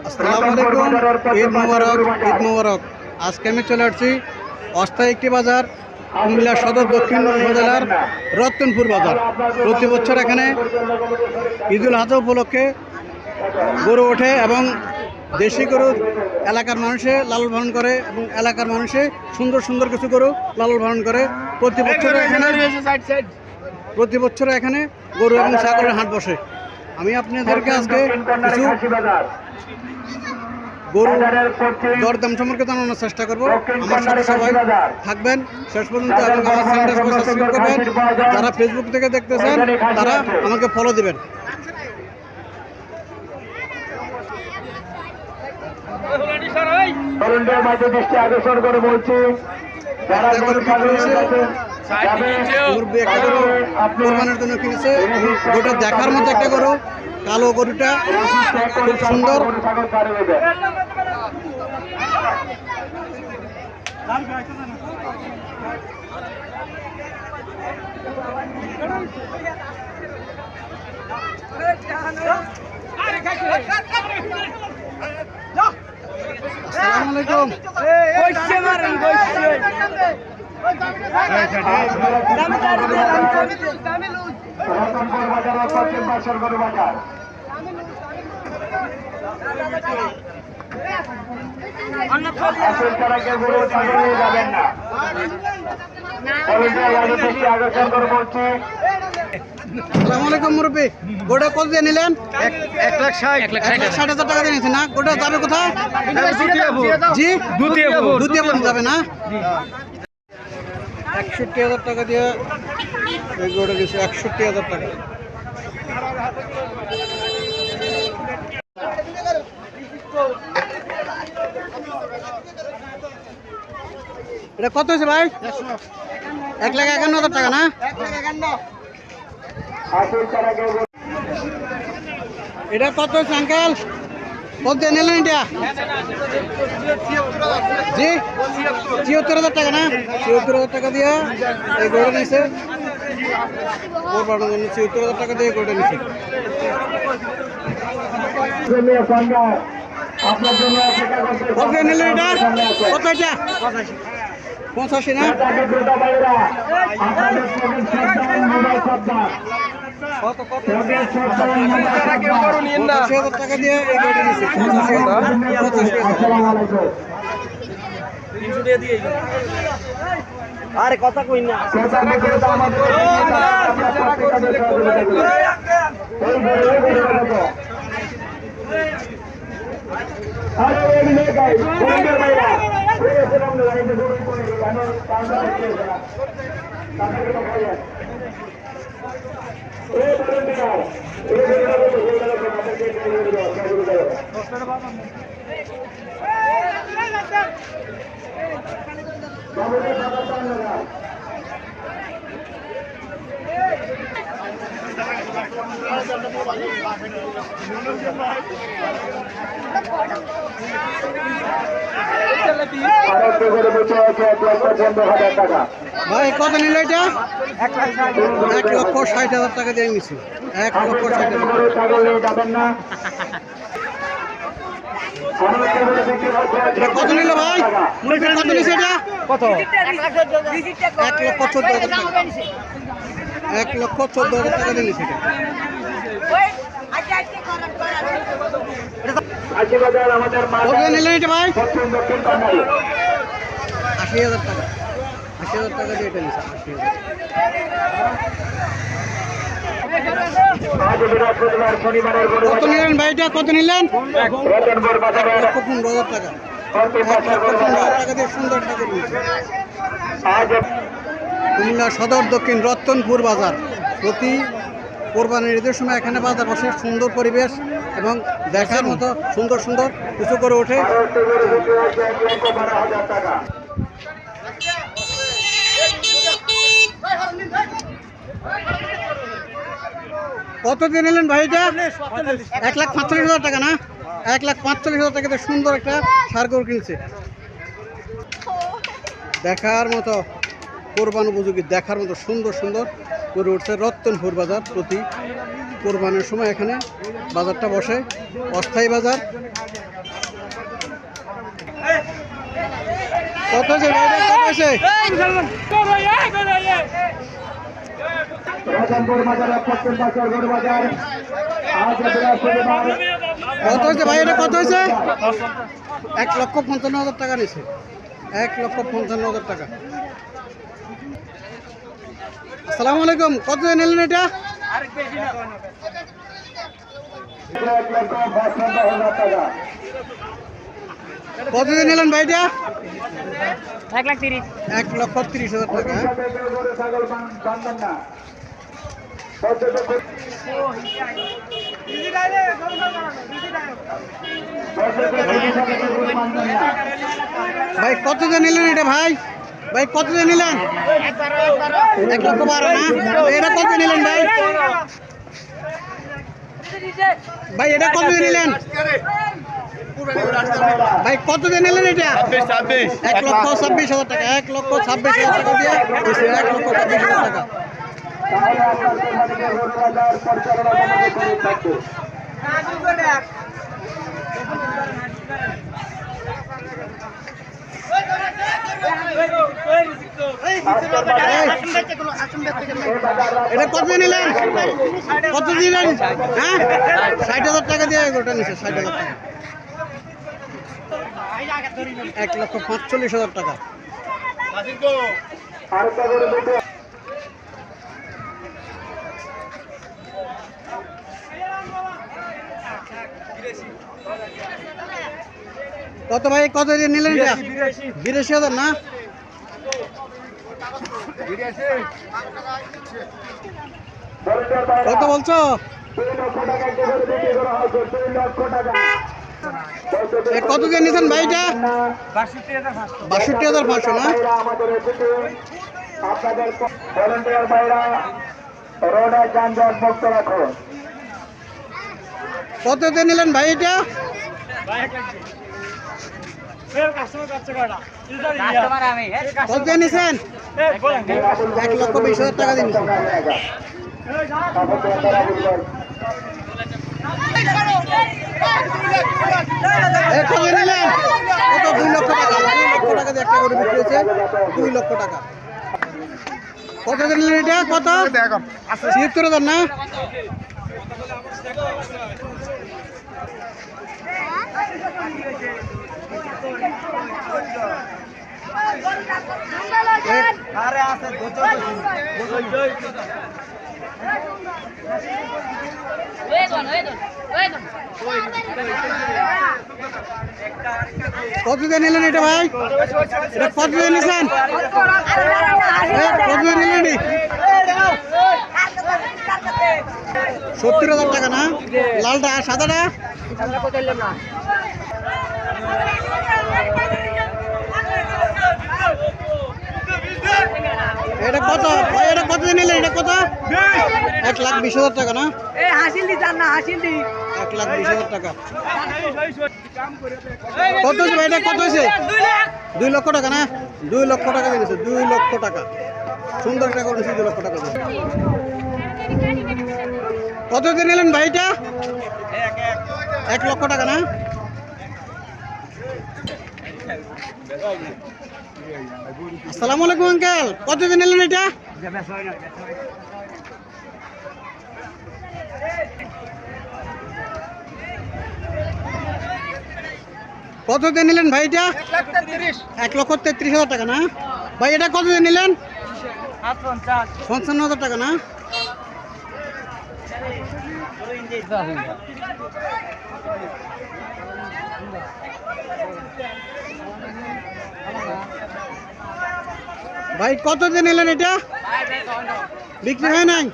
আসসালামু আলাইকুম, ঈদ মোবারক। ঈদ মোবারক। আজকে আমি চলে আসছি অস্থায়ী একটি বাজার, কুমিল্লা সদর দক্ষিণ উপজেলার রতনপুর বাজার। প্রতি বছর এখানে ঈদুল আজহা উপলক্ষে গরু ওঠে এবং দেশি গরু এলাকার মানুষে লালন পালন করে এবং এলাকার মানুষে সুন্দর সুন্দর কিছু গরু লালন পালন করে। প্রতি বছর এখানে গরু এবং ছাগলের হাট বসে। আমি আপনাদেরকে আজকে কিছু গরু দরদাম সম্পর্কে জানানোর চেষ্টা করবো। আমার সাথে সবাই থাকবেন শেষ পর্যন্ত এবং আমার চ্যানেলটা সাবস্ক্রাইব করবেন। যারা ফেসবুক থেকে দেখতেছেন তারা আমাকে ফলো দিবেন। আকর্ষণ করে বলছি কোরবানির জন্য কিনেছে। গোটা দেখার মতো একটা গরু, কালো গরুটা খুব সুন্দর। আসসালামু আলাইকুম। যাবেন না, আকর্ষণ করে বলছি। আসসালামু আলাইকুম মুরব্বী, গোটা কত দিয়ে নিলেন? 1,60,000 টাকা দিয়ে নিয়েছেন না? গোটা যাবে কোথায়? জি, দুতিয়া যাবে না? 61,000 টাকা দিয়ে এই গোটা দিয়েছে। 61,000 টাকা। এটা কত হয়েছে ভাই? 1,51,000 টাকা না? এটা কত হয়েছে আঙ্কেল? কত দিয়ে নিলেন এটা? জি, 76,000 টাকা না? 76,000 টাকা দিয়ে এই গরুটা নিয়েছে। কোরবানির জন্য 76,000 টাকা দিয়ে গরুটা নিয়েছে। কত দিয়ে নিলেন এটা? কত এটা? 85 না? 85,000 টাকা দিয়ে এই গরুটা নিয়েছে। 85,000। আরে কথা কই না, ভাই কত নিল এটা? 1,60,000 টাকা দিয়ে নিচ্ছি। 1,60,000 কত নিল ভাই? কত নিচ্ছে এটা? কত? 1,14,000 টাকা। 1,14,000 টাকা দিয়ে নিচ্ছে এটা। কত নিলেন এটা ভাই? 80,000 টাকা। 80,000 টাকা দিয়ে এটা নিচ্ছে। 80,000। কত নিলেন ভাই এটা? কত নিলেন? 1,15,000 টাকা। 1,15,000 টাকা দিয়ে সুন্দর টাকা নিচ্ছে। কুমিল্লা সদর দক্ষিণ রতনপুর বাজার। প্রতি কোরবানির ঈদের সময় এখানে বাজার বসে। সুন্দর পরিবেশ এবং দেখার মতো সুন্দর সুন্দর কিছু করে ওঠে। কত দিয়ে নিলেন ভাই এটা? 1,45,000 টাকা না? 1,45,000 টাকাতে সুন্দর একটা ষাঁড় গরু কিনছে। দেখার মতো কোরবান উপযোগী, দেখার মতো সুন্দর সুন্দর করে উঠছে রতনপুর বাজার। প্রতি কোরবানের সময় এখানে বাজারটা বসে, অস্থায়ী বাজার। কত হয়েছে ভাইটা, কত হয়েছে? রাজনপুর বাজার পশ্চিম পাশের গরু বাজার আজ বৃহস্পতিবার কত হয়েছে ভাই, এটা কত হয়েছে? 1,55,000 টাকা নিছে, 1,55,000 টাকা। আসসালামু আলাইকুম, কত দিয়ে নিলেন এটা? 1,55,000 টাকা। কত দিয়ে নিলেন ভাইটা? 1,30,000 1,30,000 টাকা। হ্যাঁ? গরু ছাগল বান্ধব না ভাই কত দিয়ে নিলেন এটা ভাই? ভাই কত দিয়ে নিলেন? 1,12,000 না? এটা কত দিয়ে নিলেন ভাই? ভাই এটা কত দিয়ে নিলেন? ভাই কত দিয়ে নিলেন এটা? 1,26,000 টাকা, 1,26,000 টাকা দিয়ে 1,26,000 টাকা। তাহলে আপনার কোরবানিকে গরু বাজার পরিচালনা কমিটি থাকবে। এটা কত দিয়ে নিলেন? কত দিলেন? হ্যাঁ, 60,000 টাকা দিয়ে গোটা নিচ্ছে, 60,000 টাকা। 1,45,000 টাকা। আরেকটা গরু দুটো কত ভাই, কত দিয়ে নিলেন এটা? 82,000 না? কত বলছো? 2 লক্ষ টাকা গরু বিক্রি করা হয়েছে, 2 লক্ষ টাকা। এ কত দিয়ে নিয়েছেন ভাই এটা? 62,500 না? ভাইরা আমাদের এদিকে আপনাদের ভলেন্টিয়ার ভাইরা রোডে যানজট মুক্ত রাখুন। কত দিয়ে নিলেন ভাই এটা? কত দিয়ে নিছেন? 1,20,000 টাকা দিয়ে নিছেন। এ কত দিয়ে নিলেন? কত? 2 লক্ষ টাকা। 2 লক্ষ টাকা দিয়ে একটা গরু বিক্রি হয়েছে, 2 লক্ষ টাকা। কত দিয়ে নিলেন এটা? কত? 76,000 না? কত দিয়ে নিলেন এটা ভাই? এটা কত দিয়ে নিছেন? কত দিয়ে নিলেন? 70,000 টাকা না? লালটা আর সাদাটা? এটা কত ভাই, এটা কত দিয়ে নিলেন? এটা কত? 1,20,000 টাকা না? 1,20,000 টাকা। কত হয়েছে ভাই, এটা কত হয়েছে? 2 লক্ষ টাকা না? 2 লক্ষ টাকা দিয়েছে, 2 লক্ষ টাকা। সুন্দর টাকা করেছে, 2 লক্ষ টাকা দিয়ে। কত দিয়ে নিলেন ভাই এটা? 1 লক্ষ টাকা না? আসসালামু আলাইকুম আঙ্কেল, কত দিয়ে নিলেন এটা? কত দিয়ে নিলেন ভাই এটা? 1,33,000 টাকা না? ভাই এটা কত দিয়ে নিলেন? 55,000 টাকা না? ভাই কত দিয়ে নিলেন এটা? বিক্রি হয় নাই?